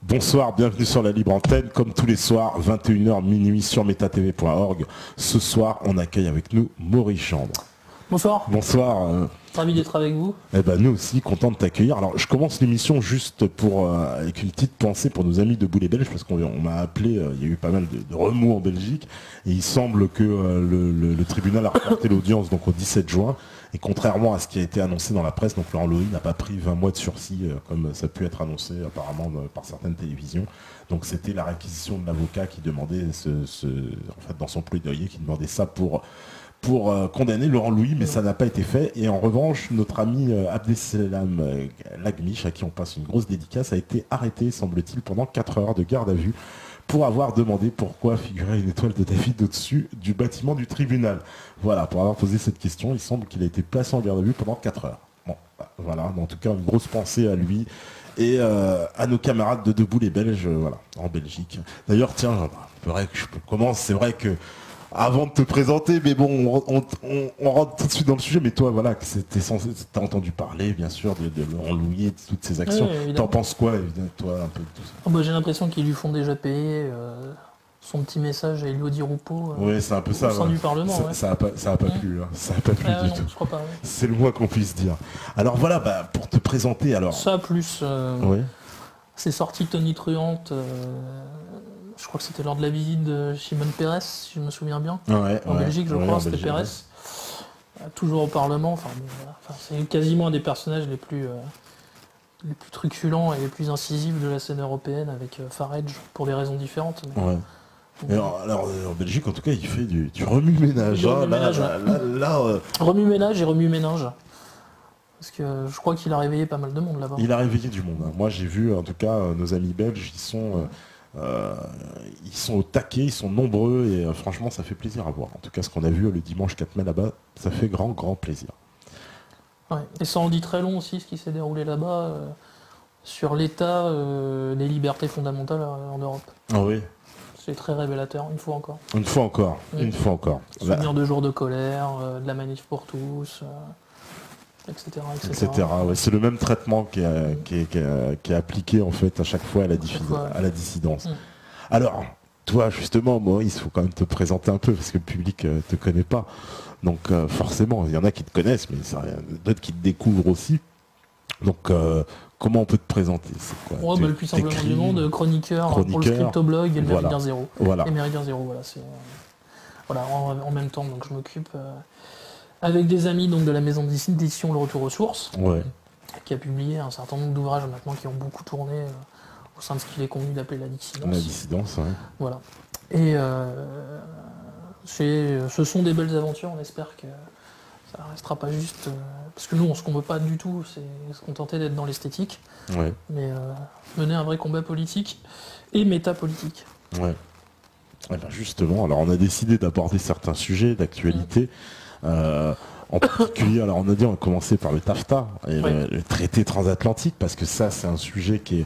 Bonsoir, bienvenue sur la libre antenne, comme tous les soirs, 21h minuit sur metatv.org. Ce soir, on accueille avec nous Maurice Chambre. Bonsoir. Bonsoir. Ravi d'être avec vous. Eh ben, nous aussi, contents de t'accueillir. Alors, je commence l'émission juste avec une petite pensée pour nos amis de Boulet Belge, parce qu'on m'a appelé, il y a eu pas mal de remous en Belgique, et il semble que le tribunal a reporté l'audience donc au 17 juin. Et contrairement à ce qui a été annoncé dans la presse, donc Laurent Louis n'a pas pris 20 mois de sursis comme ça a pu être annoncé apparemment par certaines télévisions. Donc c'était la réquisition de l'avocat qui demandait en fait dans son plaidoyer, qui demandait ça pour condamner Laurent Louis, mais ça n'a pas été fait. Et en revanche, notre ami Abdeslam Lagmiche, à qui on passe une grosse dédicace, a été arrêté, semble-t-il, pendant 4 heures de garde à vue pour avoir demandé pourquoi figurait une étoile de David au-dessus du bâtiment du tribunal. Voilà, pour avoir posé cette question, il semble qu'il a été placé en garde à vue pendant 4 heures. Bon, voilà, en tout cas, une grosse pensée à lui et à nos camarades de Debout les Belges, voilà, en Belgique. D'ailleurs, tiens, je commence, c'est vrai que avant de te présenter, mais bon, on rentre tout de suite dans le sujet, mais toi, voilà, t'as entendu parler, bien sûr, de Laurent Louis et de toutes ses actions. Oui, t'en penses quoi, évidemment, toi, un peu de tout ça? Oh bah, j'ai l'impression qu'ils lui font déjà payer son petit message à Elodie Roupeau Oui, c'est un peu ça. au sein du Parlement. Ça a pas plu, hein. Ça a pas plu du non, tout. je crois pas. Ouais. C'est le moins qu'on puisse dire. Alors voilà, pour te présenter, alors. Ça, plus, Oui. c'est sorti Tony Truante, je crois que c'était lors de la visite de Shimon Peres, si je me souviens bien. En Belgique, je crois, c'était Peres. Toujours au Parlement. Enfin, bon, voilà. C'est quasiment un des personnages les plus truculents et les plus incisifs de la scène européenne avec Farage, pour des raisons différentes. Mais... Ouais. Alors, en Belgique, en tout cas, il fait du remue-ménage. Remue-ménage et remue-ménage. Parce que je crois qu'il a réveillé pas mal de monde là-bas. Il a réveillé du monde. Hein. Moi, j'ai vu, en tout cas, nos amis belges, ils sont au taquet, ils sont nombreux et franchement, ça fait plaisir à voir. En tout cas, ce qu'on a vu le dimanche 4 mai là-bas, ça fait grand plaisir. Ouais. Et ça en dit très long aussi, ce qui s'est déroulé là-bas, sur l'état des libertés fondamentales en Europe. Ah oui. C'est très révélateur, une fois encore. Une fois encore. Souvenir de jours de colère, de la manif pour tous, etc. Ouais, c'est le même traitement qui est appliqué en fait à chaque fois à la dissidence. Alors, toi justement, Maurice, il faut quand même te présenter un peu parce que le public te connaît pas. Donc forcément, il y en a qui te connaissent, mais d'autres qui te découvrent aussi. Donc comment on peut te présenter? C'est quoi? Le plus simplement du monde, chroniqueur pour le Scriptoblog et le Méridien Zéro. Et Méridien Zéro, voilà, en même temps, donc je m'occupe avec des amis donc, de la maison d'édition Le Retour aux Sources, qui a publié un certain nombre d'ouvrages maintenant qui ont beaucoup tourné au sein de ce qu'il est convenu d'appeler la dissidence. La dissidence, ouais. Voilà. Et ce sont des belles aventures, on espère que ça restera pas juste... parce que nous, ce qu'on veut pas du tout, c'est se contenter d'être dans l'esthétique, mais mener un vrai combat politique et métapolitique. Ouais. Et ben justement, alors on a décidé d'aborder certains sujets d'actualité. En particulier, alors on a dit on va commencer par le TAFTA et le traité transatlantique, parce que ça, c'est un sujet qui est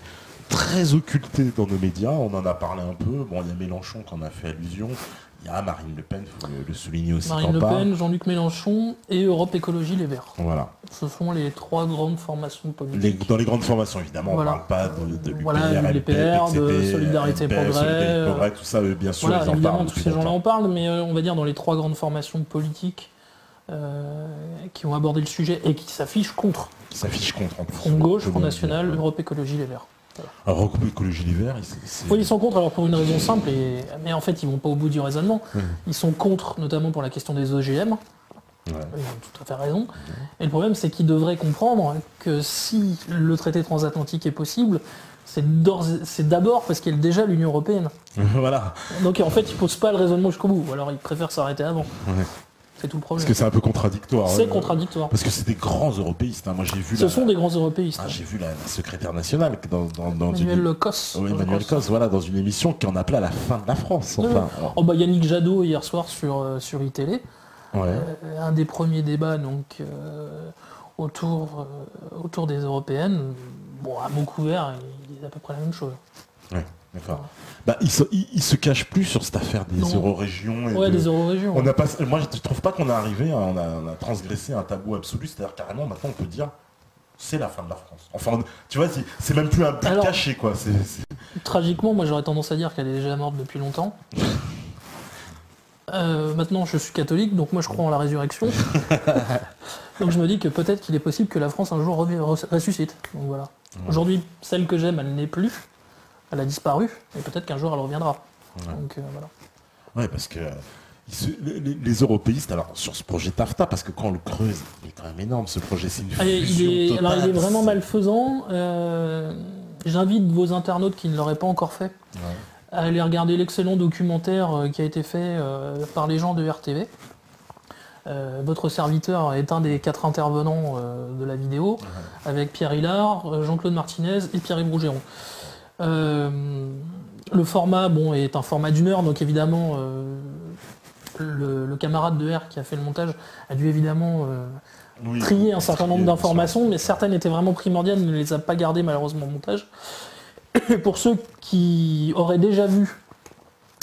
très occulté dans nos médias. On en a parlé un peu. Bon, il y a Mélenchon qui en a fait allusion. Il y a Marine Le Pen, il faut le souligner aussi. Marine Le Pen, Jean-Luc Mélenchon et Europe Écologie Les Verts. Voilà. Ce sont les 3 grandes formations politiques. Dans les grandes formations, évidemment, on ne parle pas de l'UPR, de Solidarité Progrès, tout ça, bien sûr, voilà, ils en évidemment, parlent. Tous ces gens-là en parlent, mais on va dire dans les 3 grandes formations politiques qui ont abordé le sujet et qui s'affichent contre. Front Gauche, Front National, Europe Écologie Les Verts. Alors, Europe Écologie Les Verts, oui, ils sont contre, alors pour une raison simple, mais en fait ils vont pas au bout du raisonnement. Ils sont contre notamment pour la question des OGM. Ils ont tout à fait raison. Et le problème, c'est qu'ils devraient comprendre que si le traité transatlantique est possible, c'est d'abord parce qu'il y a déjà l'Union Européenne. Voilà. Donc en fait, ils ne posent pas le raisonnement jusqu'au bout, ou alors ils préfèrent s'arrêter avant. C'est tout le problème. Parce que c'est un peu contradictoire. C'est contradictoire. Parce que c'est des grands européistes. Hein. Moi, j'ai vu. Ce sont des grands européistes. J'ai vu la secrétaire nationale dans Emmanuel Cos. Oui, Emmanuel Cos, voilà, dans une émission qui en appelait à la fin de la France. Enfin, Yannick Jadot hier soir sur iTélé. Un des premiers débats donc autour des européennes. Bon, à mot couvert, il dit à peu près la même chose. Ouais. D'accord. Il se cache plus sur cette affaire des eurorégions. Des eurorégions. Moi, je ne trouve pas qu'on est arrivé, on a transgressé un tabou absolu. C'est-à-dire carrément, maintenant, on peut dire c'est la fin de la France. Enfin, tu vois, c'est même plus un but caché, quoi. Tragiquement, moi j'aurais tendance à dire qu'elle est déjà morte depuis longtemps. Maintenant, je suis catholique, donc moi je crois en la résurrection. Donc je me dis que peut-être qu'il est possible que la France un jour ressuscite. Donc voilà. Ouais. Aujourd'hui, celle que j'aime, elle n'est plus. Elle a disparu. Et peut-être qu'un jour elle reviendra. Ouais. Donc voilà. Ouais, parce que les européisistes, alors sur ce projet TAFTA, parce que quand on le creuse, il est quand même énorme ce projet. C'est une fusion totale. Alors il est vraiment malfaisant. J'invite vos internautes qui ne l'auraient pas encore fait à aller regarder l'excellent documentaire qui a été fait par les gens de RTV. Votre serviteur est un des 4 intervenants de la vidéo, avec Pierre Hillard, Jean-Claude Martinez et Pierre-Yves Rougeron. Le format est un format d'1 heure, donc évidemment le camarade de R qui a fait le montage a dû évidemment trier un certain nombre d'informations, mais certaines étaient vraiment primordiales, il ne les a pas gardées malheureusement au montage. Et pour ceux qui auraient déjà vu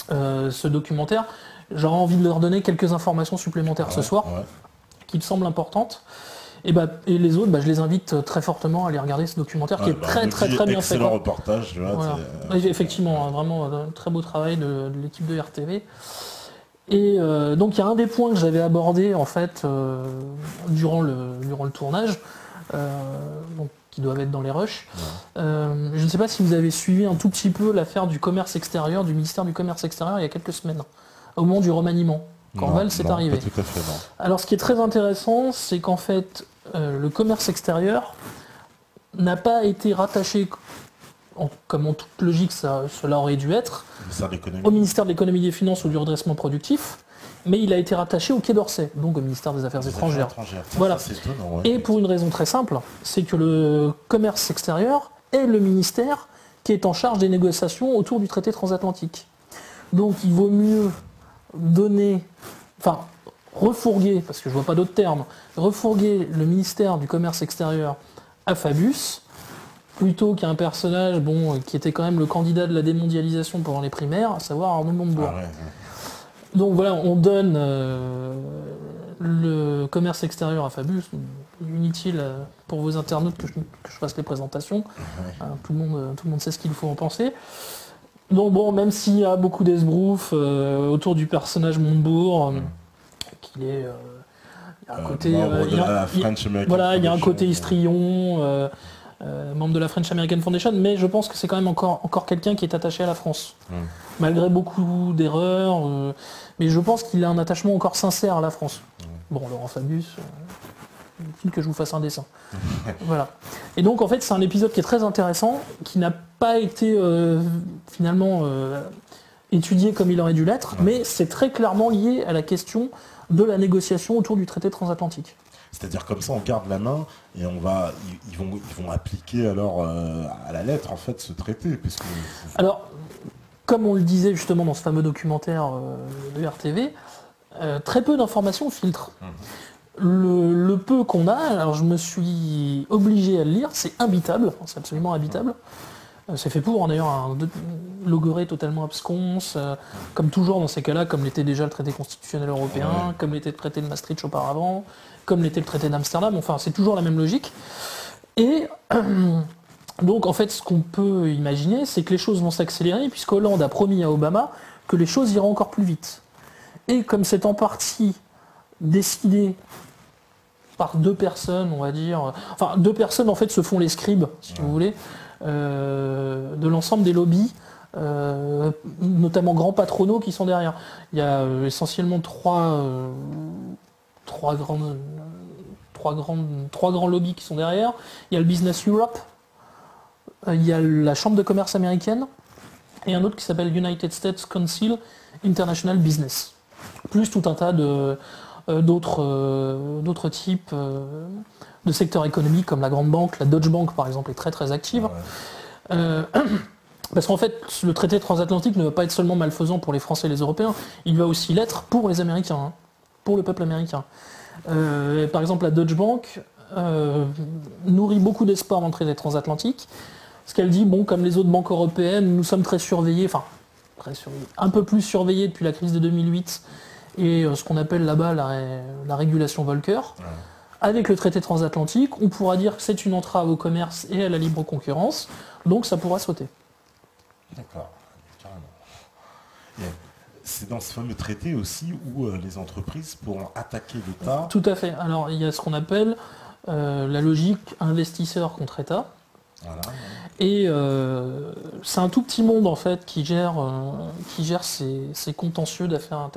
ce documentaire, j'aurais envie de leur donner quelques informations supplémentaires ce soir, qui me semblent importantes. Et les autres, je les invite très fortement à aller regarder ce documentaire qui est très bien fait. Excellent reportage. Voilà. Effectivement, vraiment un très beau travail de l'équipe de RTV. Et donc il y a un des points que j'avais abordé en fait durant le tournage, qui doivent être dans les rushs. Je ne sais pas si vous avez suivi un tout petit peu l'affaire du commerce extérieur, du ministère du commerce extérieur il y a quelques semaines, au moment du remaniement. Quand Val s'est arrivé. Pas tout à fait, non. Alors ce qui est très intéressant, c'est qu'en fait, le commerce extérieur n'a pas été rattaché, comme en toute logique cela aurait dû être, au ministère de l'économie et des finances ou du redressement productif, mais il a été rattaché au Quai d'Orsay, donc au ministère des Affaires étrangères. Voilà. Ça, étonnant, Et pour une raison très simple, c'est que le commerce extérieur est le ministère qui est en charge des négociations autour du traité transatlantique. Donc il vaut mieux refourguer, parce que je vois pas d'autres termes, refourguer le ministère du commerce extérieur à Fabius, plutôt qu'un personnage qui était quand même le candidat de la démondialisation pendant les primaires, à savoir Arnaud Montebourg. Donc voilà, on donne le commerce extérieur à Fabius. Inutile pour vos internautes que je fasse les présentations. Tout le monde sait ce qu'il faut en penser. Donc même s'il y a beaucoup d'esbrouf autour du personnage Montebourg, qu'il est, il y a un côté, il y a un côté histrion, membre de la French American Foundation, mais je pense que c'est quand même encore quelqu'un qui est attaché à la France, malgré beaucoup d'erreurs, mais je pense qu'il a un attachement encore sincère à la France. Bon, Laurent Fabius, il faut que je vous fasse un dessin. Voilà. Et donc en fait c'est un épisode qui est très intéressant, qui n'a pas été finalement étudié comme il aurait dû l'être, mais c'est très clairement lié à la question de la négociation autour du traité transatlantique. C'est-à-dire comme ça on garde la main et ils vont appliquer alors à la lettre en fait ce traité. Alors comme on le disait justement dans ce fameux documentaire de RTV, très peu d'informations filtrent. Le peu qu'on a, alors je me suis obligé à le lire, c'est imbitable, c'est absolument imbitable. C'est fait pour, d'ailleurs, un logoré totalement absconce, comme toujours dans ces cas-là, comme l'était déjà le traité constitutionnel européen, comme l'était le traité de Maastricht auparavant, comme l'était le traité d'Amsterdam, enfin c'est toujours la même logique. Et donc en fait ce qu'on peut imaginer, c'est que les choses vont s'accélérer, puisque Hollande a promis à Obama que les choses iront encore plus vite. Et comme c'est en partie décidé par 2 personnes, on va dire, enfin 2 personnes en fait se font les scribes, si vous voulez, de l'ensemble des lobbies, notamment grands patronaux qui sont derrière. Il y a essentiellement 3 grands lobbies qui sont derrière. Il y a le Business Europe, il y a la Chambre de commerce américaine et un autre qui s'appelle United States Council International Business. Plus tout un tas d'autres types de secteurs économiques comme la Grande Banque, la Deutsche Bank par exemple est très très active. Parce qu'en fait le traité transatlantique ne va pas être seulement malfaisant pour les Français et les Européens, il va aussi l'être pour les Américains, pour le peuple américain. Par exemple la Deutsche Bank nourrit beaucoup d'espoir dans le traité transatlantique, parce qu'elle dit, comme les autres banques européennes, nous sommes très surveillés, un peu plus surveillés depuis la crise de 2008, et ce qu'on appelle là-bas la régulation Volcker. Avec le traité transatlantique, on pourra dire que c'est une entrave au commerce et à la libre concurrence, donc ça pourra sauter. D'accord, carrément. C'est dans ce fameux traité aussi où les entreprises pourront attaquer l'État. Tout à fait. Alors il y a ce qu'on appelle la logique investisseur contre État. Voilà. Et c'est un tout petit monde en fait qui gère ces contentieux d'affaires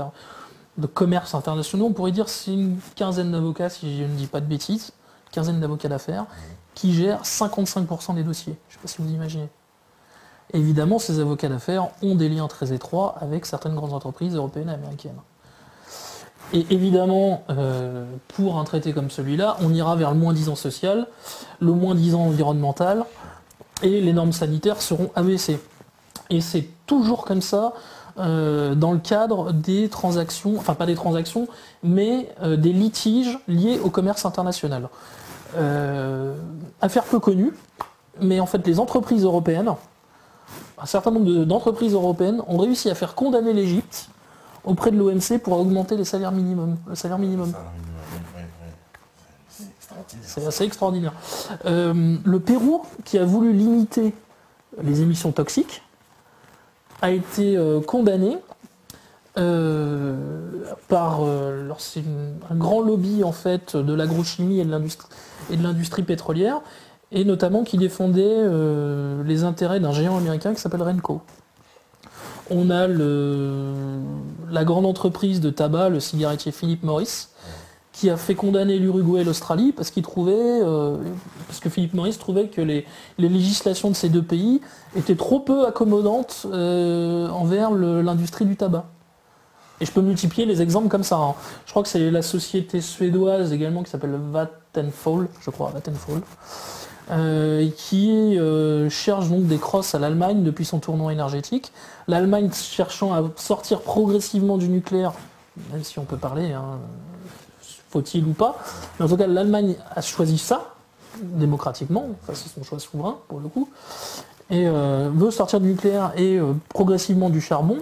de commerce internationaux. On pourrait dire c'est une quinzaine d'avocats, si je ne dis pas de bêtises, quinzaine d'avocats d'affaires, qui gèrent 55% des dossiers. Je ne sais pas si vous imaginez. Évidemment, ces avocats d'affaires ont des liens très étroits avec certaines grandes entreprises européennes et américaines. Et évidemment, pour un traité comme celui-là, on ira vers le moins-disant social, le moins-disant environnemental, et les normes sanitaires seront abaissées. Et c'est toujours comme ça dans le cadre des transactions, enfin pas des transactions, mais des litiges liés au commerce international. Affaire peu connue, mais en fait les entreprises européennes, un certain nombre d'entreprises européennes ont réussi à faire condamner l'Égypte auprès de l'OMC pour augmenter le salaire minimum. C'est assez extraordinaire. Le Pérou, qui a voulu limiter les émissions toxiques, a été condamné par un grand lobby en fait de l'agrochimie et de l'industrie pétrolière, et notamment qui défendait les intérêts d'un géant américain qui s'appelle Renco. On a la grande entreprise de tabac, le cigarettier Philip Morris, qui a fait condamner l'Uruguay et l'Australie parce que Philip Morris trouvait que les législations de ces deux pays étaient trop peu accommodantes envers l'industrie du tabac. Et je peux multiplier les exemples comme ça. Hein. Je crois que c'est la société suédoise également qui s'appelle Vattenfall, qui cherche donc des crosses à l'Allemagne depuis son tournant énergétique. L'Allemagne cherchant à sortir progressivement du nucléaire, même si on peut parler, hein, faut-il ou pas, mais en tout cas l'Allemagne a choisi ça, démocratiquement, enfin c'est son choix souverain pour le coup, et veut sortir du nucléaire et progressivement du charbon.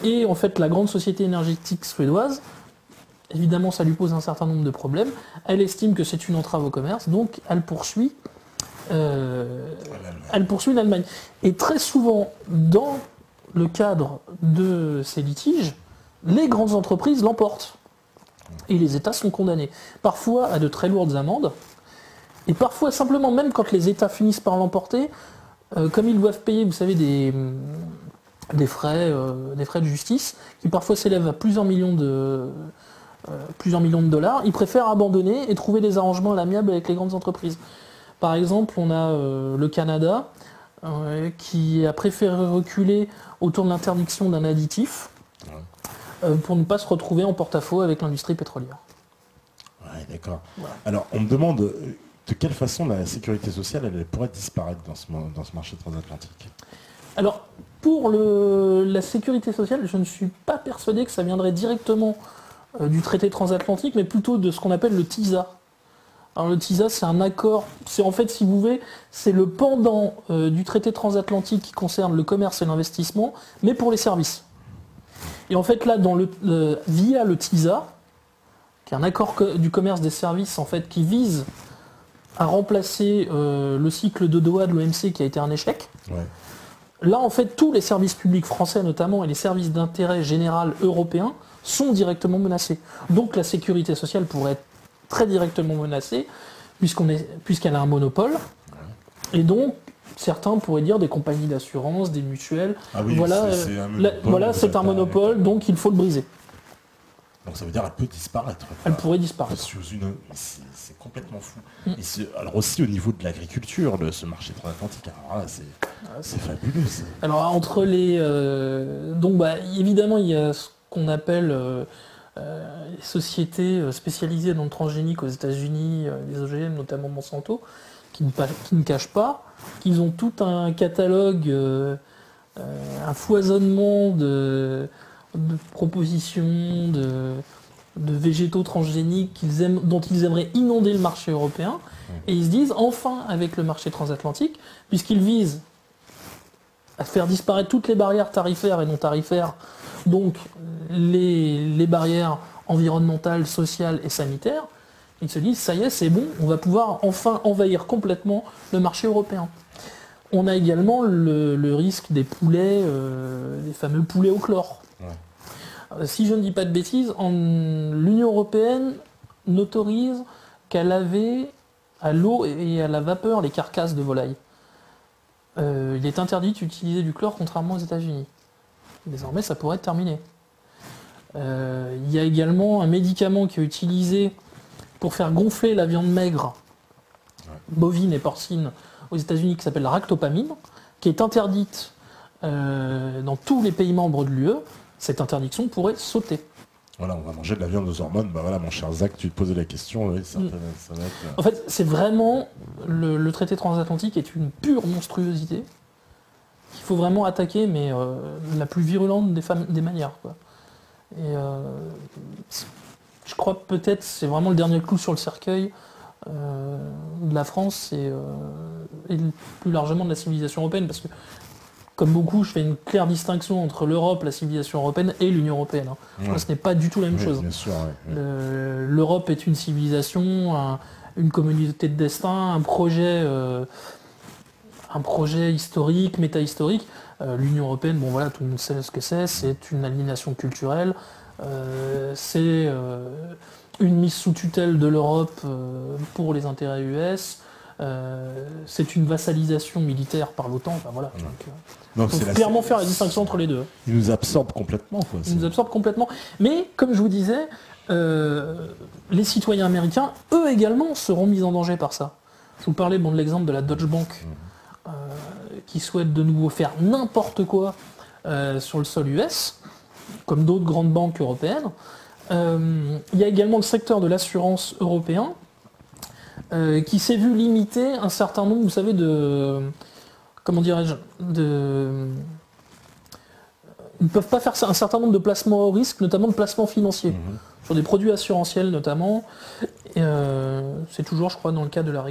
Et en fait la grande société énergétique suédoise, évidemment ça lui pose un certain nombre de problèmes, elle estime que c'est une entrave au commerce, donc elle poursuit l'Allemagne. Et très souvent, dans le cadre de ces litiges, les grandes entreprises l'emportent. Et les États sont condamnés. Parfois à de très lourdes amendes, et parfois simplement, même quand les États finissent par l'emporter, comme ils doivent payer, vous savez, des frais de justice, qui parfois s'élèvent à plusieurs millions de dollars, ils préfèrent abandonner et trouver des arrangements à l'amiable avec les grandes entreprises. Par exemple, on a le Canada qui a préféré reculer autour de l'interdiction d'un additif pour ne pas se retrouver en porte-à-faux avec l'industrie pétrolière. Ouais, d'accord. Voilà. Alors, on me demande de quelle façon la sécurité sociale elle pourrait disparaître dans ce marché transatlantique. Alors, pour la sécurité sociale, je ne suis pas persuadé que ça viendrait directement du traité transatlantique, mais plutôt de ce qu'on appelle le TISA. Alors le TISA, c'est un accord, c'est en fait, si vous voulez, c'est le pendant du traité transatlantique qui concerne le commerce et l'investissement, mais pour les services. Et en fait, là, via le TISA, qui est un accord du commerce des services, en fait, qui vise à remplacer le cycle de Doha de l'OMC qui a été un échec. Ouais. Là, en fait, tous les services publics français, notamment, et les services d'intérêt général européens, sont directement menacés. Donc la sécurité sociale pourrait être très directement menacée, puisqu'elle a un monopole. Et donc, certains pourraient dire des compagnies d'assurance, des mutuelles. Ah oui, c'est un monopole, donc il faut le briser. Donc ça veut dire qu'elle peut disparaître. Elle pourrait disparaître. C'est complètement fou. Et alors aussi au niveau de l'agriculture, de ce marché transatlantique, alors là, c'est fabuleux. Alors entre les... donc évidemment, il y a ce qu'on appelle les sociétés spécialisées dans le transgénique aux États-Unis, les OGM, notamment Monsanto, qui ne cachent pas qu'ils ont tout un catalogue, un foisonnement de propositions, de végétaux transgéniques dont ils aimeraient inonder le marché européen. Et ils se disent, enfin, avec le marché transatlantique, puisqu'ils visent à faire disparaître toutes les barrières tarifaires et non tarifaires, donc les barrières environnementales, sociales et sanitaires, Ils se disent, ça y est, c'est bon, on va pouvoir enfin envahir complètement le marché européen. On a également le risque des poulets, des fameux poulets au chlore. Ouais. Si je ne dis pas de bêtises, l'Union européenne n'autorise qu'à laver à l'eau et à la vapeur les carcasses de volailles. Il est interdit d'utiliser du chlore contrairement aux États-Unis. Désormais, ça pourrait être terminé. Il y a également un médicament qui est utilisé pour faire gonfler la viande maigre, bovine et porcine, aux États-Unis, qui s'appelle la ractopamine, qui est interdite dans tous les pays membres de l'UE. Cette interdiction pourrait sauter. Voilà, on va manger de la viande aux hormones. Bah voilà, mon cher Zach, tu te posais la question. Oui, ça va être... En fait, c'est vraiment... Le traité transatlantique est une pure monstruosité qu'il faut vraiment attaquer, mais la plus virulente des manières, quoi. Et je crois peut-être c'est vraiment le dernier clou sur le cercueil de la France et plus largement de la civilisation européenne, parce que comme beaucoup, je fais une claire distinction entre l'Europe, la civilisation européenne et l'Union européenne. Ouais. Ce n'est pas du tout la même chose. Bien sûr, ouais. L'Europe est une civilisation, une communauté de destin, un projet historique, métahistorique. L'Union européenne, bon voilà, tout le monde sait ce que c'est une aliénation culturelle, c'est une mise sous tutelle de l'Europe pour les intérêts US, c'est une vassalisation militaire par l'OTAN, enfin voilà. Il faut clairement faire la distinction entre les deux. Ils nous absorbent complètement. Ils nous absorbent complètement. Mais, comme je vous disais, les citoyens américains, eux également, seront mis en danger par ça. Je vous parlais de l'exemple de la Deutsche Bank, qui souhaite de nouveau faire n'importe quoi sur le sol US, comme d'autres grandes banques européennes. Il y a également le secteur de l'assurance européen, qui s'est vu limiter un certain nombre, vous savez, comment dirais-je, ils ne peuvent pas faire un certain nombre de placements au risque, notamment de placements financiers, sur des produits assurantiels notamment. C'est toujours, je crois, dans le cas de la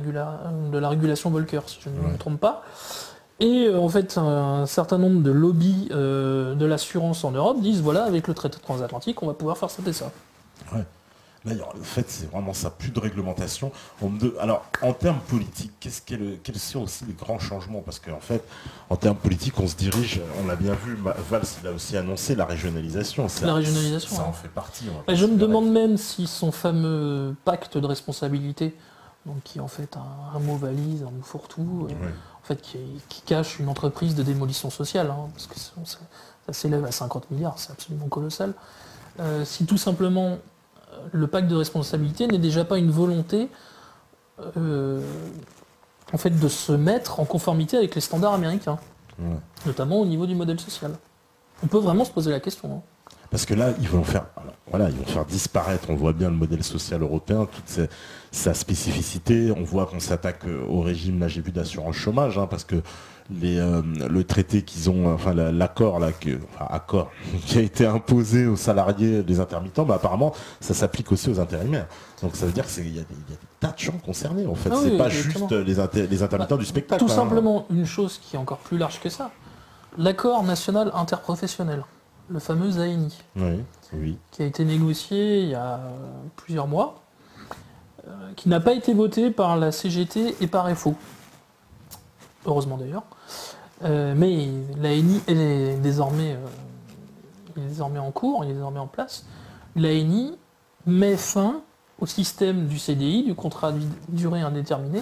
régulation Volcker, si je ne me trompe pas. Et en fait, un certain nombre de lobbies de l'assurance en Europe disent, voilà, avec le traité transatlantique, on va pouvoir faire ça et ça. Ouais. Là, en fait, c'est vraiment ça, plus de réglementation. Alors, en termes politiques, quels sont aussi les grands changements? Parce qu'en fait, en termes politiques, on se dirige, on l'a bien vu, Valls a aussi annoncé la régionalisation. La régionalisation, ça en fait partie. Je me demande même si son fameux pacte de responsabilité, donc qui est en fait un mot valise, un mot fourre-tout, en fait, qui cache une entreprise de démolition sociale, parce que ça s'élève à 50 milliards, c'est absolument colossal. Si tout simplement le pacte de responsabilité n'est déjà pas une volonté en fait, de se mettre en conformité avec les standards américains, notamment au niveau du modèle social. On peut vraiment se poser la question. Parce que là, ils vont faire disparaître, on voit bien le modèle social européen, toute sa spécificité. On voit qu'on s'attaque au régime, là j'ai vu, d'assurance chômage, parce que le traité qu'ils ont, enfin l'accord qui a été imposé aux salariés des intermittents, apparemment ça s'applique aussi aux intérimaires. Donc ça veut dire qu'il y a des tas de gens concernés en fait. C'est pas juste les intermittents du spectacle. Tout simplement une chose qui est encore plus large que ça. L'accord national interprofessionnel, le fameux ANI, qui a été négocié il y a plusieurs mois, qui n'a pas été voté par la CGT et par FO. Heureusement d'ailleurs. Mais l'ANI est désormais en cours, il est désormais en place. L'ANI met fin au système du CDI, du contrat de durée indéterminée,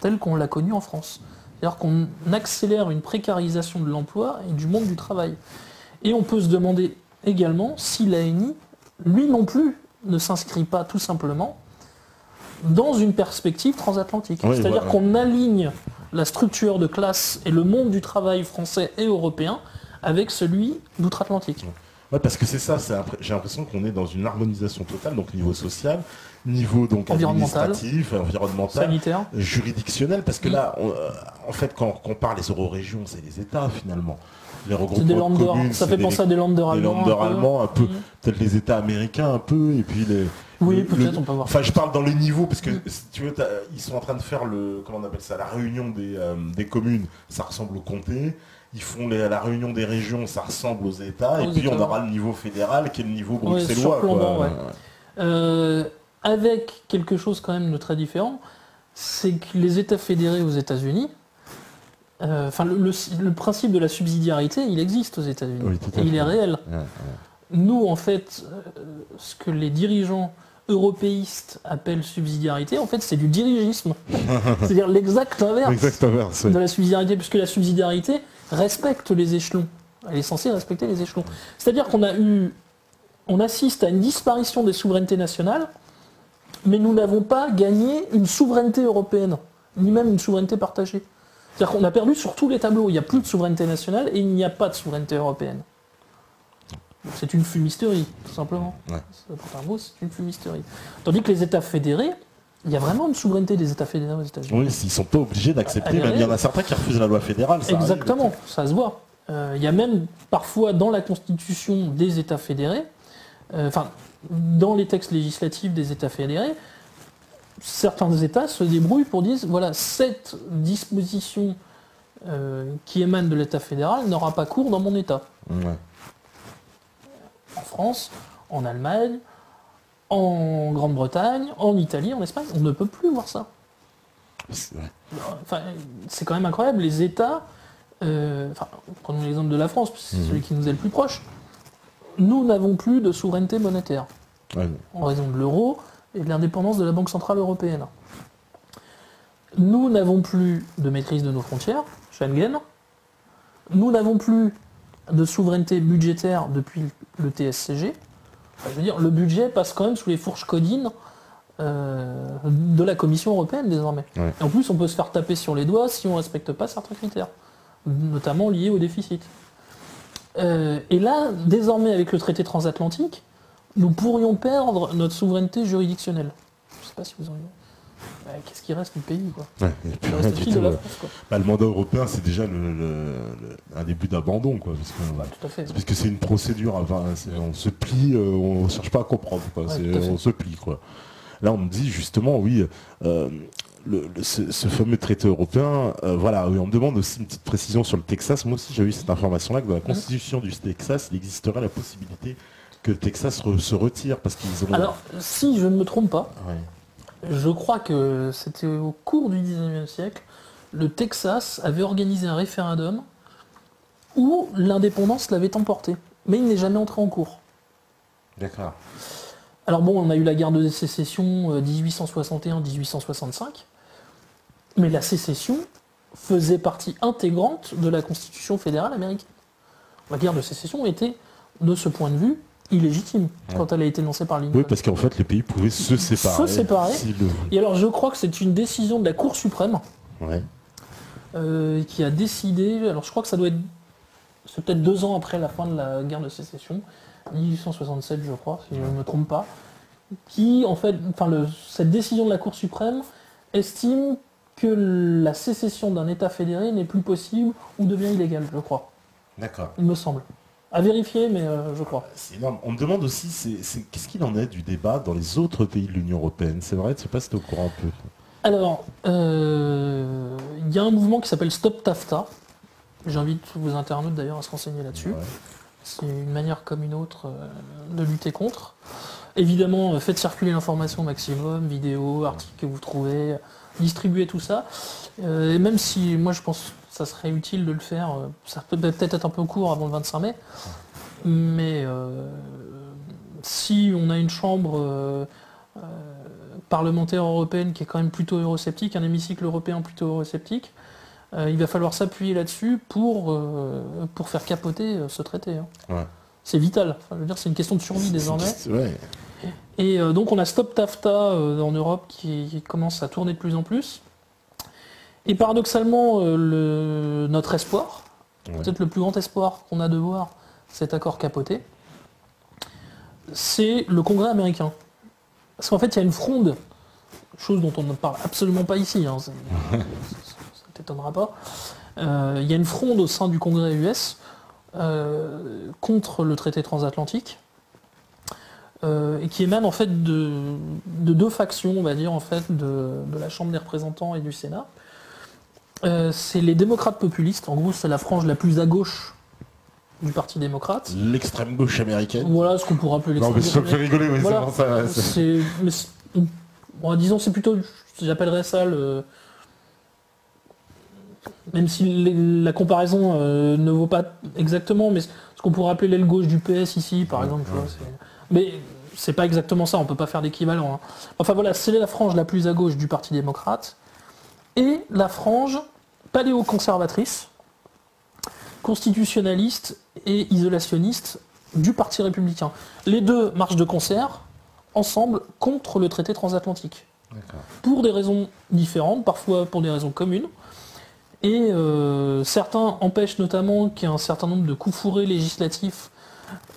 tel qu'on l'a connu en France. C'est-à-dire qu'on accélère une précarisation de l'emploi et du monde du travail. Et on peut se demander également si l'ANI, lui non plus, ne s'inscrit pas tout simplement dans une perspective transatlantique. C'est-à-dire qu'on aligne la structure de classe et le monde du travail français et européen avec celui d'outre-Atlantique. Ouais, parce que c'est ça, j'ai l'impression qu'on est dans une harmonisation totale, donc niveau social, niveau donc administratif, environnemental, sanitaire, juridictionnel, parce que là, en fait, quand on parle des eurorégions, c'est les États finalement. Les regroupements de communes, ça fait penser à des Länder allemands, un peu, peut-être les États américains un peu, et puis les... Oui, peut-être, on peut voir. Enfin, je parle dans les niveaux, parce que, si tu veux, ils sont en train de faire comment on appelle ça, la réunion des communes, ça ressemble au comté. Ils font la réunion des régions, ça ressemble aux États. Et puis, on aura le niveau fédéral, qui est le niveau bruxellois. avec quelque chose quand même de très différent, c'est que les États fédérés aux États-Unis, le principe de la subsidiarité, il existe aux États-Unis, et il est réel. Nous, en fait, ce que les dirigeants européistes appellent subsidiarité, en fait, c'est du dirigisme. C'est-à-dire l'exact inverse de la subsidiarité, puisque la subsidiarité respecte les échelons. Elle est censée respecter les échelons. C'est-à-dire on assiste à une disparition des souverainetés nationales, mais nous n'avons pas gagné une souveraineté européenne, ni même une souveraineté partagée. C'est-à-dire qu'on a perdu sur tous les tableaux. Il n'y a plus de souveraineté nationale et il n'y a pas de souveraineté européenne. C'est une fumisterie, tout simplement. Ouais. C'est un mot, c'est une fumisterie. Tandis que les États fédérés, il y a vraiment une souveraineté des États fédérés aux États-Unis. Oui, ils ne sont pas obligés d'accepter, même il y en a certains qui refusent la loi fédérale. Ça exactement, arrive. Ça se voit. Il y a même parfois dans la constitution des États fédérés, dans les textes législatifs des États fédérés, certains États se débrouillent pour dire, voilà, cette disposition qui émane de l'État fédéral n'aura pas cours dans mon État. Ouais. En France, en Allemagne, en Grande-Bretagne, en Italie, en Espagne, on ne peut plus voir ça. C'est quand même incroyable. Les États, prenons l'exemple de la France, c'est celui qui nous est le plus proche, nous n'avons plus de souveraineté monétaire, en raison de l'euro et de l'indépendance de la Banque Centrale Européenne. Nous n'avons plus de maîtrise de nos frontières, Schengen. Nous n'avons plus de souveraineté budgétaire depuis le TSCG. Je veux dire, le budget passe quand même sous les fourches codines de la Commission européenne désormais. Ouais. Et en plus, on peut se faire taper sur les doigts si on ne respecte pas certains critères, notamment liés au déficit. Et là, désormais, avec le traité transatlantique, nous pourrions perdre notre souveraineté juridictionnelle. Je ne sais pas si vous en avez... Qu'est-ce qui reste du pays, quoi. Ouais, il reste fil de la France, quoi. Le mandat européen, c'est déjà un début d'abandon, quoi. Tout à fait. Parce que c'est une procédure. On se plie, on ne cherche pas à comprendre, quoi. On se plie, quoi. Là, on me dit justement, oui, ce fameux traité européen, on me demande aussi une petite précision sur le Texas. Moi aussi, j'ai eu cette information-là, que dans la constitution du Texas, il existerait la possibilité que le Texas se retire, parce qu'ils ont... Alors, si je ne me trompe pas, je crois que c'était au cours du 19e siècle, le Texas avait organisé un référendum où l'indépendance l'avait emporté, mais il n'est jamais entré en cours. D'accord. Alors bon, on a eu la guerre de sécession 1861-1865, mais la sécession faisait partie intégrante de la Constitution fédérale américaine. La guerre de sécession était, de ce point de vue, illégitime quand elle a été lancée par Lincoln. Oui, parce qu'en fait, les pays pouvaient se séparer. Et alors, je crois que c'est une décision de la Cour suprême qui a décidé. Alors, je crois que ça doit être. C'est peut-être 2 ans après la fin de la guerre de sécession, 1867, je crois, si je ne me trompe pas, qui, en fait, cette décision de la Cour suprême estime que la sécession d'un État fédéré n'est plus possible ou devient illégale, je crois. D'accord. Il me semble. À vérifier, mais je crois. C'est énorme. On me demande aussi, qu'est-ce qu'il en est du débat dans les autres pays de l'Union européenne? C'est vrai, je ne sais pas si tu es au courant un peu. Alors, il y a un mouvement qui s'appelle Stop TAFTA. J'invite vos internautes d'ailleurs à se renseigner là-dessus. Ouais. C'est une manière comme une autre de lutter contre. Évidemment, faites circuler l'information au maximum, vidéos, articles que vous trouvez, distribuez tout ça. Et même si, moi je pense que ça serait utile de le faire, ça peut peut-être être un peu court avant le 25 mai, mais si on a une chambre parlementaire européenne qui est quand même plutôt eurosceptique, un hémicycle européen plutôt eurosceptique, il va falloir s'appuyer là-dessus pour faire capoter ce traité. Hein. Ouais. C'est vital. Je veux dire, c'est une question de survie désormais. Et donc on a Stop TAFTA en Europe qui commence à tourner de plus en plus. Et paradoxalement, notre espoir, peut-être le plus grand espoir qu'on a de voir cet accord capoter, c'est le Congrès américain. Parce qu'en fait, il y a une fronde, chose dont on ne parle absolument pas ici, hein, ça ne t'étonnera pas. Il y a une fronde au sein du Congrès US contre le traité transatlantique, et qui émane en fait de 2 factions, on va dire, en fait, de la Chambre des représentants et du Sénat. C'est les démocrates populistes, en gros c'est la frange la plus à gauche du Parti démocrate. L'extrême gauche américaine. Voilà ce qu'on pourrait appeler l'extrême gauche américaine. Non mais ça fait rigoler, mais voilà. c'est pour ça. Bon, disons, c'est plutôt, j'appellerais ça même si la comparaison ne vaut pas exactement, mais ce qu'on pourrait appeler l'aile gauche du PS ici, par exemple. Tu vois, mais c'est pas exactement ça, on peut pas faire d'équivalent. Hein. Enfin voilà, c'est la frange la plus à gauche du Parti démocrate et la frange paléoconservatrice, constitutionnaliste et isolationniste du Parti républicain. Les deux marchent de concert, ensemble, contre le traité transatlantique. Pour des raisons différentes, parfois pour des raisons communes. Et certains empêchent notamment qu'un certain nombre de coups fourrés législatifs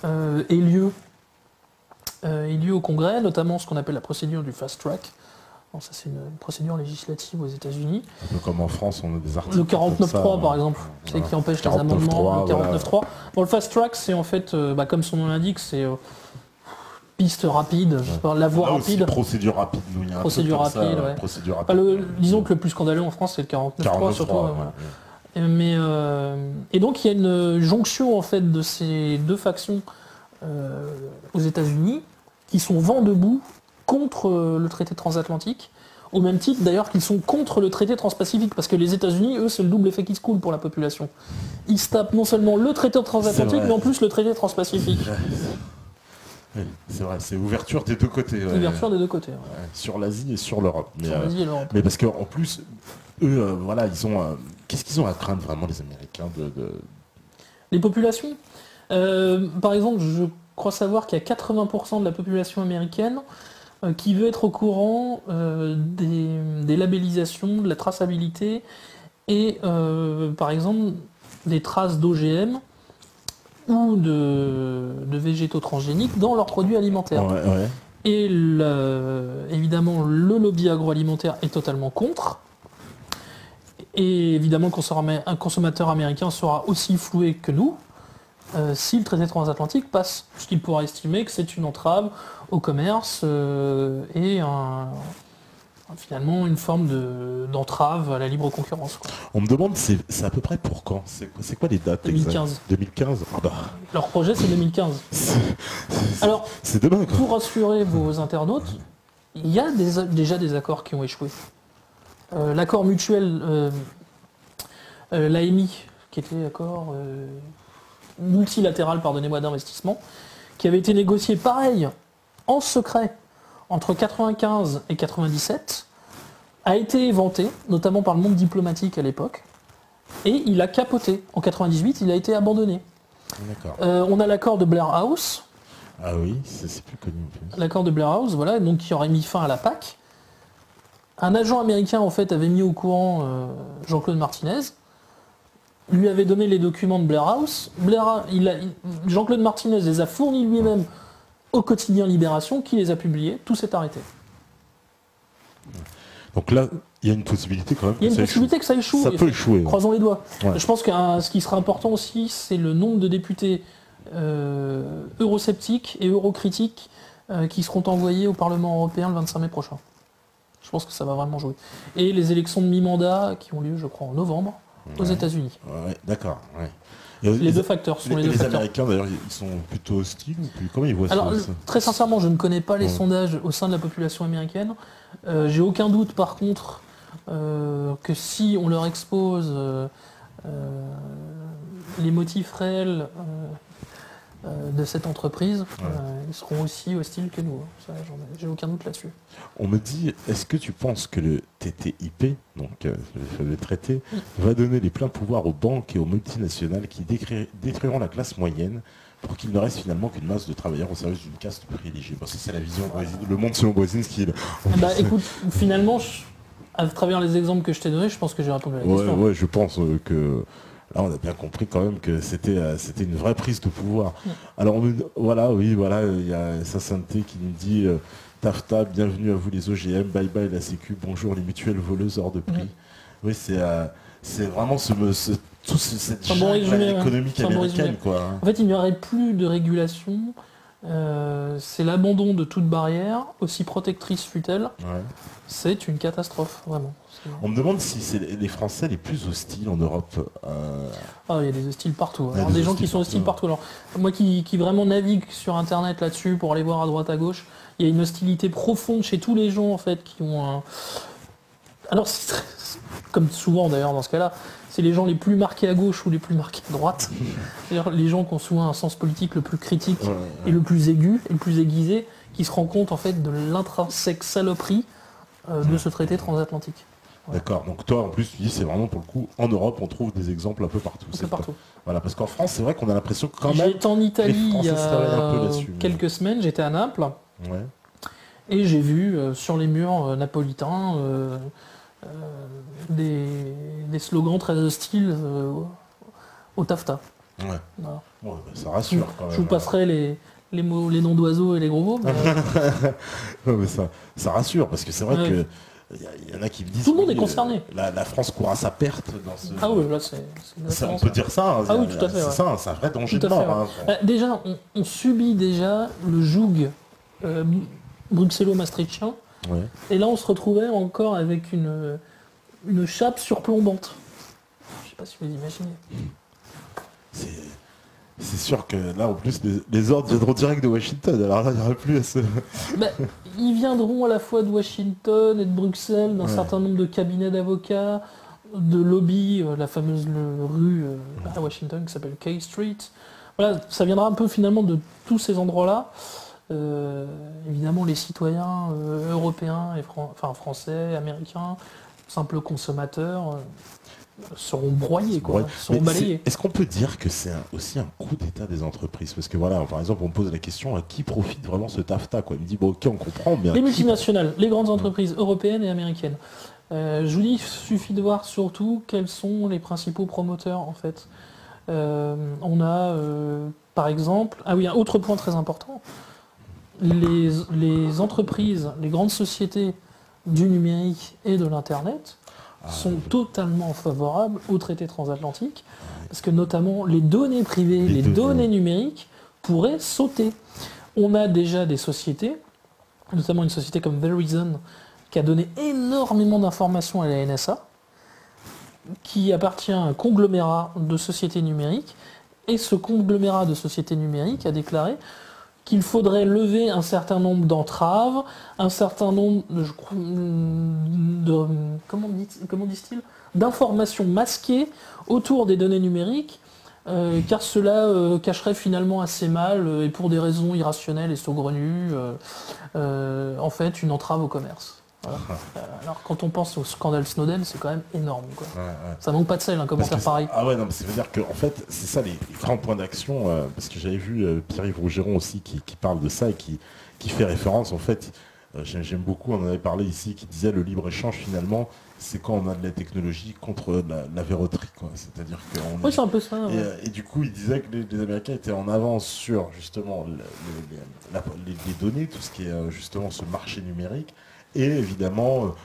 aient lieu au Congrès, notamment ce qu'on appelle la procédure du fast track. Bon, ça c'est une procédure législative aux États-Unis. Un peu comme en France, on a des articles. Le 49.3 par exemple, c'est qui empêche les amendements. Le 49.3. Voilà. Bon, le fast track, c'est en fait, comme son nom l'indique, c'est piste rapide, la voie rapide. Procédure rapide, nous, il y a un procédure rapide, ça, ouais. Procédure rapide. Disons que le plus scandaleux en France, c'est le 49.3 surtout. Voilà. Mais, et donc il y a une jonction en fait de ces deux factions aux États-Unis qui sont vent debout contre le traité transatlantique, au même titre d'ailleurs qu'ils sont contre le traité transpacifique, parce que les États-Unis, eux, c'est le double effet qui se coule pour la population. Ils se tapent non seulement le traité transatlantique, mais en plus le traité transpacifique. Oui, c'est vrai, c'est ouverture des deux côtés. Ouverture des deux côtés. Ouais. Sur l'Asie et sur l'Europe. Sur l'Asie et l'Europe. Mais parce qu'en plus, eux, voilà, ils ont. Qu'est-ce qu'ils ont à craindre vraiment, les Américains Les populations. Par exemple, je crois savoir qu'il y a 80% de la population américaine qui veut être au courant des labellisations, de la traçabilité et, par exemple, des traces d'OGM ou de végétaux transgéniques dans leurs produits alimentaires. Ouais. Et évidemment, le lobby agroalimentaire est totalement contre. Et évidemment, un consommateur américain sera aussi floué que nous si le traité transatlantique passe, puisqu'il pourra estimer que c'est une entrave au commerce et finalement une forme d'entrave à la libre concurrence. Quoi. On me demande, c'est à peu près pour quand? C'est quoi les dates 2015. 2015 Leur projet, c'est 2015. Alors, c'est demain, quoi. Pour rassurer vos internautes, il y a déjà des accords qui ont échoué. L'accord mutuel, l'AMI, qui était l'accord multilatéral, pardonnez-moi, d'investissement, qui avait été négocié pareil, en secret, entre 95 et 97, a été éventé, notamment par le monde diplomatique à l'époque, et il a capoté. En 98, il a été abandonné. On a l'accord de Blair House. Ah oui, c'est plus connu. L'accord de Blair House, voilà, donc qui aurait mis fin à la PAC. Un agent américain, en fait, avait mis au courant Jean-Claude Martinez, lui avait donné les documents de Blair House. Jean-Claude Martinez les a fournis lui-même au quotidien Libération, qui les a publiés. Tout s'est arrêté. Donc là, il y a une possibilité quand même. Il y a une possibilité que ça échoue. Ça peut échouer. Croisons les doigts. Ouais. Je pense que ce qui sera important aussi, c'est le nombre de députés eurosceptiques et eurocritiques qui seront envoyés au Parlement européen le 25 mai prochain. Je pense que ça va vraiment jouer. Et les élections de mi-mandat qui ont lieu, je crois, en novembre aux États-Unis. Ouais, d'accord. Ouais. Les deux facteurs sont les deux facteurs. Les Américains, d'ailleurs, ils sont plutôt hostiles ou comment ils voient ça? Alors, très sincèrement, je ne connais pas les sondages au sein de la population américaine. J'ai aucun doute, par contre, que si on leur expose les motifs réels de cette entreprise, ils seront aussi hostiles que nous. Ça, j'ai aucun doute là-dessus. On me dit, est-ce que tu penses que le TTIP, donc le traité, va donner les pleins pouvoirs aux banques et aux multinationales qui détruiront la classe moyenne pour qu'il ne reste finalement qu'une masse de travailleurs au service d'une caste privilégiée? Bon, ça, c'est la vision, le monde selon Brzezinski. Écoute, finalement, à travers les exemples que je t'ai donnés, je pense que j'ai répondu à la question. Ouais, je pense que... Là, on a bien compris quand même que c'était une vraie prise de pouvoir. Alors, il y a sa sainteté qui nous dit TAFTA, bienvenue à vous les OGM, bye bye la Sécu, bonjour les mutuelles voleuses hors de prix. Oui, c'est vraiment toute cette jungle économique américaine. Quoi. En fait, il n'y aurait plus de régulation, c'est l'abandon de toute barrière, aussi protectrice fut-elle. Ouais. C'est une catastrophe, vraiment. On me demande si c'est les Français les plus hostiles en Europe. Il y a des hostiles partout. Alors, des gens qui sont hostiles partout. Alors, moi qui vraiment navigue sur Internet là-dessus pour aller voir à droite à gauche, il y a une hostilité profonde chez tous les gens en fait qui ont un... Alors, comme souvent d'ailleurs dans ce cas-là, c'est les gens les plus marqués à gauche ou les plus marqués à droite. C'est-à-dire les gens qui ont souvent un sens politique le plus critique et le plus aigu et le plus aiguisé, qui se rendent compte en fait de l'intrinsèque saloperie de ce traité transatlantique. Ouais. D'accord, donc toi en plus tu dis c'est vraiment pour le coup, en Europe on trouve des exemples un peu partout. Un peu partout. Voilà, parce qu'en France c'est vrai qu'on a l'impression que quand même... J'étais en Italie il y a quelques semaines, j'étais à Naples, et j'ai vu sur les murs napolitains des slogans très hostiles au taffetas. Ouais. Voilà. Ouais, ça rassure quand même. Je vous passerai les noms d'oiseaux et les gros mots. Mais... ouais, mais ça rassure, parce que c'est vrai que il y en a qui me disent... Tout le monde est concerné. La France court à sa perte dans ce... Ah oui, là c'est on peut dire ça. Ah oui, tout à fait. C'est ça, c'est un vrai danger de mort. Déjà, on subit déjà le joug bruxello-maastrichtien. Ouais. Et là, on se retrouvait encore avec une chape surplombante. Je sais pas si vous imaginez. C'est sûr que là, en plus, les ordres viendront direct de Washington. Alors là, il n'y aura plus à se... Ils viendront à la fois de Washington et de Bruxelles, d'un certain nombre de cabinets d'avocats, de lobby, la fameuse rue à Washington qui s'appelle K Street. Voilà, ça viendra un peu finalement de tous ces endroits-là. Évidemment, les citoyens européens, et français, américains, simples consommateurs... seront broyés, seront balayés. Est-ce qu'on peut dire que c'est aussi un coup d'état des entreprises? Parce que voilà, par exemple, on me pose la question à qui profite vraiment ce TAFTA, quoi. Il me dit, bon, ok, on comprend, mais... Les multinationales, les grandes entreprises européennes et américaines. Je vous dis, il suffit de voir surtout quels sont les principaux promoteurs, en fait. On a, par exemple... Ah oui, un autre point très important. Les entreprises, les grandes sociétés du numérique et de l'Internet sont totalement favorables au traité transatlantique, parce que notamment les données privées, les données numériques pourraient sauter. On a déjà des sociétés, notamment une société comme Verizon, qui a donné énormément d'informations à la NSA, qui appartient à un conglomérat de sociétés numériques, et ce conglomérat de sociétés numériques a déclaré qu'il faudrait lever un certain nombre d'entraves, un certain nombre de comment disent-ils, d'informations masquées autour des données numériques, car cela cacherait finalement assez mal, et pour des raisons irrationnelles et saugrenues, en fait, une entrave au commerce. Voilà. Alors quand on pense au scandale Snowden, c'est quand même énorme, quoi. Ça manque pas de sel, un commentaire pareil. Ah ouais, non, mais ça veut dire que en fait, c'est ça les grands points d'action, parce que j'avais vu Pierre-Yves Rougeron aussi qui parle de ça et qui fait référence, en fait, j'aime beaucoup, on en avait parlé ici, qui disait le libre-échange finalement, c'est quand on a de la technologie contre la verroterie, quoi. C'est-à-dire que oui, c'est un peu ça. Et du coup, il disait que les Américains étaient en avance sur justement les données, tout ce qui est justement ce marché numérique. Et évidemment,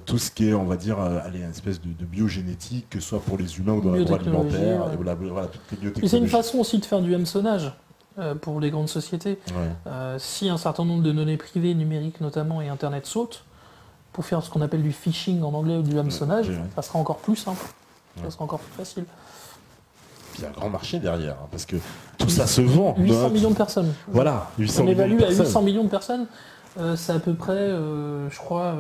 tout ce qui est, on va dire, une espèce de biogénétique, que ce soit pour les humains ou dans l'agroalimentaire, et voilà, toutes les biotechnologies. C'est une façon aussi de faire du hameçonnage pour les grandes sociétés. Si un certain nombre de données privées, numériques notamment, et Internet sautent, pour faire ce qu'on appelle du phishing en anglais ou du hameçonnage, ça sera encore plus simple, ça sera encore plus facile. Puis il y a un grand marché derrière, hein, parce que tout ça se vend. 800 millions de personnes. Voilà, 800 on millions évalue de personnes. À 800 millions de personnes. C'est à peu près, je crois,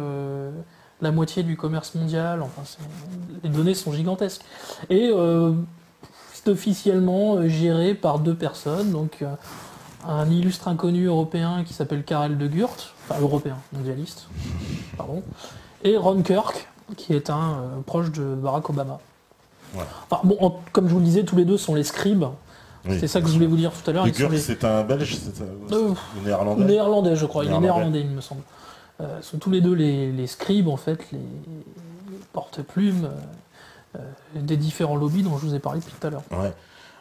la moitié du commerce mondial. Enfin, les données sont gigantesques. Et c'est officiellement géré par 2 personnes. Donc, un illustre inconnu européen qui s'appelle Karel de Gucht, enfin européen, mondialiste, pardon, et Ron Kirk, qui est un proche de Barack Obama. Enfin, bon, comme je vous le disais, tous les deux sont les scribes. C'est ça que je voulais vous dire tout à l'heure. C'est un Belge, c'est un Néerlandais. Néerlandais, je crois. Il est néerlandais, il me semble. Sont tous les deux les scribes, en fait, les porte-plumes des différents lobbies dont je vous ai parlé depuis tout à l'heure. Ouais.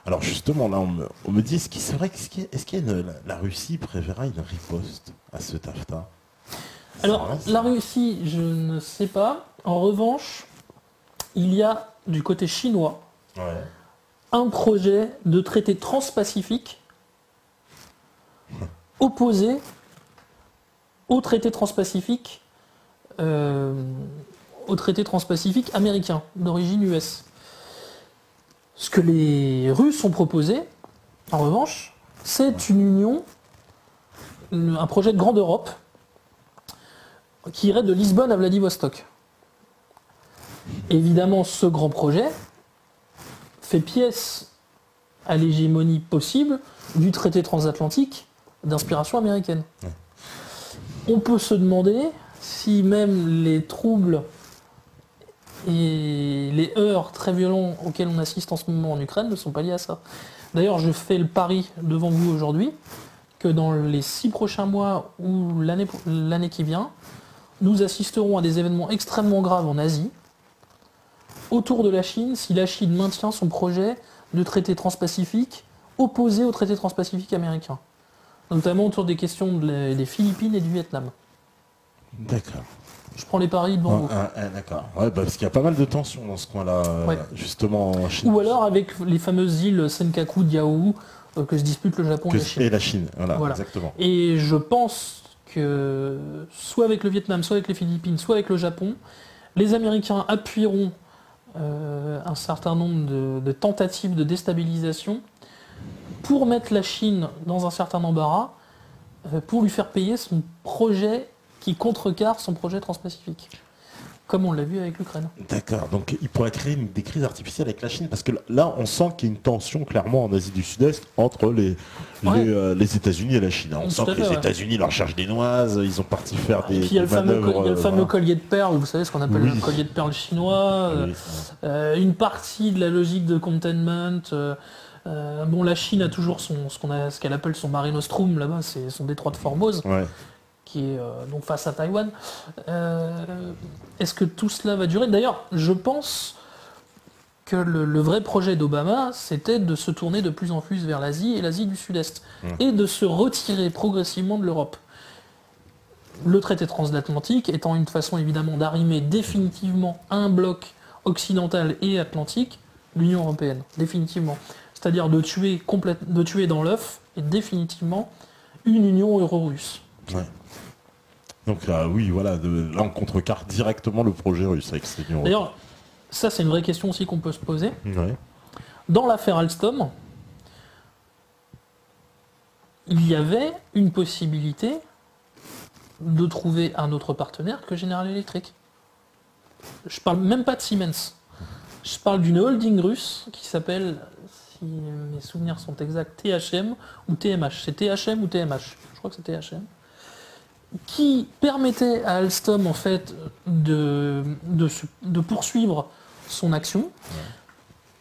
Alors justement, là, on me dit, est-ce qu'il y a la Russie préférera une riposte à ce TAFTA? Alors, la Russie, je ne sais pas. En revanche, il y a du côté chinois un projet de traité transpacifique opposé au traité transpacifique américain, d'origine US. Ce que les Russes ont proposé, en revanche, c'est une union, un projet de grande Europe, qui irait de Lisbonne à Vladivostok. Évidemment, ce grand projet fait pièce à l'hégémonie possible du traité transatlantique d'inspiration américaine. On peut se demander si même les troubles et les heurts très violents auxquels on assiste en ce moment en Ukraine ne sont pas liés à ça. D'ailleurs, je fais le pari devant vous aujourd'hui que dans les 6 prochains mois ou l'année qui vient, nous assisterons à des événements extrêmement graves en Asie, autour de la Chine, si la Chine maintient son projet de traité transpacifique opposé au traité transpacifique américain, notamment autour des questions des Philippines et du Vietnam. D'accord. Je prends les paris devant vous. D'accord. Ouais, parce qu'il y a pas mal de tensions dans ce coin-là, justement en Chine. Ou alors avec les fameuses îles Senkaku, Diaoyu, que se disputent le Japon et la Chine. Et la Chine, voilà. Exactement. Et je pense que soit avec le Vietnam, soit avec les Philippines, soit avec le Japon, les Américains appuieront un certain nombre de tentatives de déstabilisation pour mettre la Chine dans un certain embarras, pour lui faire payer son projet qui contrecarre son projet transpacifique, comme on l'a vu avec l'Ukraine. D'accord, donc il pourrait créer des crises artificielles avec la Chine, parce que là on sent qu'il y a une tension clairement en Asie du Sud-Est entre les États-Unis et la Chine. On sent que les États-Unis leur cherchent des noises, ils ont parti faire des manœuvres. Il y a le fameux collier de perles, vous savez ce qu'on appelle le collier de perles chinois, une partie de la logique de containment. La Chine a toujours ce qu'elle appelle son Mare Nostrum, là-bas, c'est son détroit de Formose. Qui est donc face à Taïwan. Est-ce que tout cela va durer? D'ailleurs, je pense que le vrai projet d'Obama, c'était de se tourner de plus en plus vers l'Asie et l'Asie du Sud-Est, et de se retirer progressivement de l'Europe. Le traité transatlantique étant une façon évidemment d'arrimer définitivement un bloc occidental et atlantique, l'Union européenne, définitivement. C'est-à-dire de tuer dans l'œuf, et définitivement, une union euro-russe. Donc là, là on contrecarre directement le projet russe avec cette union. D'ailleurs, ça c'est une vraie question aussi qu'on peut se poser. Dans l'affaire Alstom, il y avait une possibilité de trouver un autre partenaire que General Electric. Je parle même pas de Siemens. Je parle d'une holding russe qui s'appelle, si mes souvenirs sont exacts, THM ou TMH. C'est THM ou TMH. Je crois que c'est THM. Qui permettait à Alstom en fait de poursuivre son action.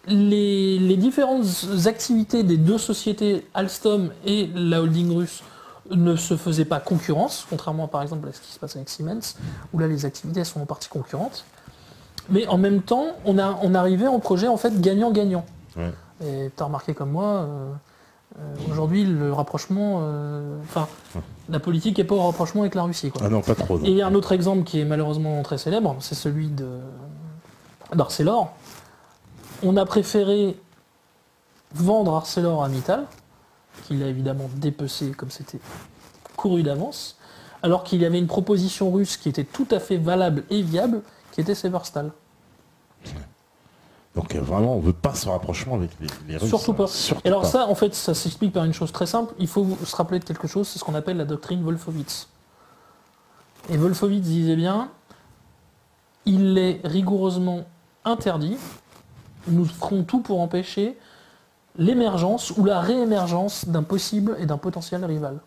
Les différentes activités des deux sociétés, Alstom et la holding russe, ne se faisaient pas concurrence, contrairement par exemple à ce qui se passe avec Siemens, où là les activités sont en partie concurrentes. Mais en même temps, on arrivait en projet en fait gagnant-gagnant. Et tu as remarqué comme moi, aujourd'hui, le rapprochement, la politique n'est pas au rapprochement avec la Russie. Ah non, pas trop. Non. Et il y a un autre exemple qui est malheureusement très célèbre, c'est celui d'Arcelor. On a préféré vendre Arcelor à Mittal, qu'il a évidemment dépecé comme c'était couru d'avance, alors qu'il y avait une proposition russe qui était tout à fait valable et viable, qui était Severstal. Donc vraiment, on ne veut pas ce rapprochement avec les Russes. Surtout pas. Et alors ça, en fait, ça s'explique par une chose très simple. Il faut se rappeler de quelque chose, c'est ce qu'on appelle la doctrine Wolfowitz. Et Wolfowitz disait bien, il est rigoureusement interdit, nous ferons tout pour empêcher l'émergence ou la réémergence d'un possible et d'un potentiel rival.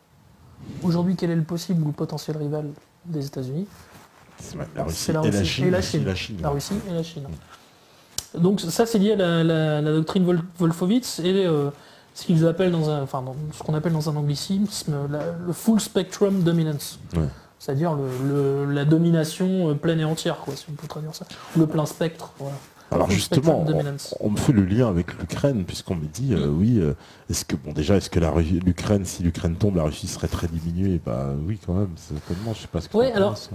Aujourd'hui, quel est le possible ou le potentiel rival des États-Unis? C'est la Russie et la Chine. La Russie et la Chine. Donc ça c'est lié à la doctrine Wolfowitz et ce qu'ils appellent dans ce qu'on appelle dans un anglicisme le full spectrum dominance, c'est-à-dire la domination pleine et entière, si on peut traduire ça, le plein spectre. Voilà. Alors justement, on me fait le lien avec l'Ukraine, puisqu'on me dit, est-ce que l'Ukraine, si l'Ukraine tombe, la Russie serait très diminuée? Oui, quand même, certainement, je sais pas ce que tu penses.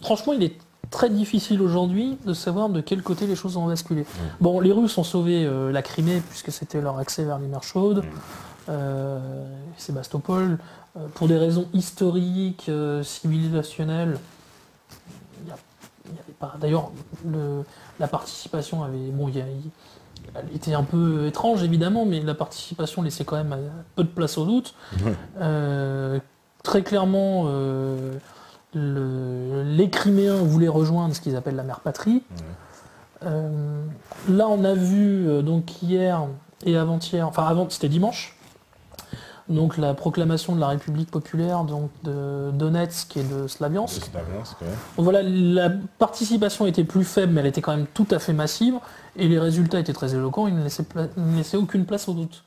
Franchement, il est très difficile aujourd'hui de savoir de quel côté les choses vont basculer. Bon, les Russes ont sauvé la Crimée, puisque c'était leur accès vers les mers chaudes. Sébastopol. Pour des raisons historiques, civilisationnelles, il n'y avait pas. D'ailleurs, la participation avait. Bon, elle était un peu étrange évidemment, mais la participation laissait quand même peu de place au doute. Ouais. Très clairement, les Criméens voulaient rejoindre ce qu'ils appellent la mère patrie. Ouais. Là, on a vu donc hier et avant-hier, enfin avant, c'était dimanche. Donc la proclamation de la République populaire donc de Donetsk et de Slaviansk. Ouais. Donc voilà, la participation était plus faible, mais elle était quand même tout à fait massive, et les résultats étaient très éloquents, ils ne laissaient aucune place au doute.